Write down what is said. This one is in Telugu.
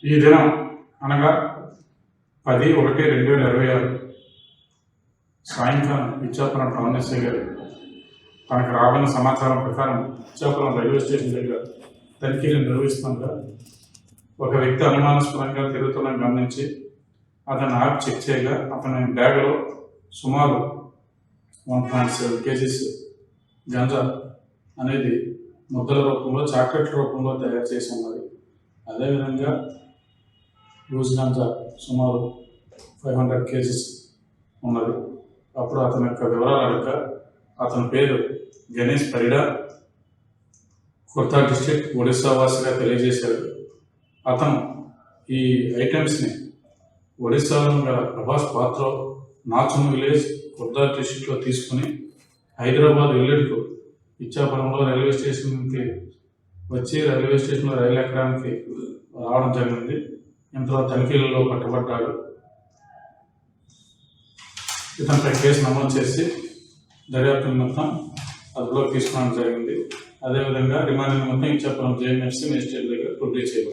ఈ దినం అనగా 10/1/2026 సాయంకాలం ఇచ్చాపురం టౌన్ ఎస్ఐ గారు తనకు రాబడిన సమాచారం ప్రకారం ఇచ్చాపురం రైల్వే స్టేషన్ దగ్గర తనిఖీలు నిర్వహిస్తుండగా ఒక వ్యక్తి అనుమానాస్పదంగా తిరుగుతున్న గమనించి అతను ఆప్ చెక్ చేయగా అతని బ్యాగ్లో సుమారు 1.7 kgs గంజా అనేది ముద్దల రూపంలో చాక్లెట్ రూపంలో తయారు చేసి ఉన్నది. అదేవిధంగా లూజ్ గంజా సుమారు 500 kgs ఉన్నది. అప్పుడు అతని యొక్క వివరాలు అడగ అతని పేరు గణేష్ పరిడా, ఖుర్దా డిస్ట్రిక్ట్ ఒడిస్సా వాసిగా తెలియజేశాడు. అతను ఈ ఐటమ్స్ని ఒడిస్సాలో గల ప్రభాస్ పాత్ర నాచున్ విలేజ్ ఖుర్దా డిస్ట్రిక్ట్లో తీసుకుని హైదరాబాద్ వెళ్ళేందుకు ఇచ్చాపురంలో రైల్వే స్టేషన్కి వచ్చి రైల్వే స్టేషన్లో రైలు ఎక్కడానికి రావడం జరిగింది. ఇంతలో తనిఖీలలో పట్టుబడ్డాడు. ఇతనిపై కేసు నమోదు చేసి దర్యాప్తు నిమిత్తం అదుపులోకి తీసుకోవడం జరిగింది. అదేవిధంగా రిమాండ్ నిమిత్తం ఇచ్చాపురం జేఎంఎఫ్సీ మేజిస్ట్రేట్ దగ్గర ప్రొడ్యూస్ చేయబడింది.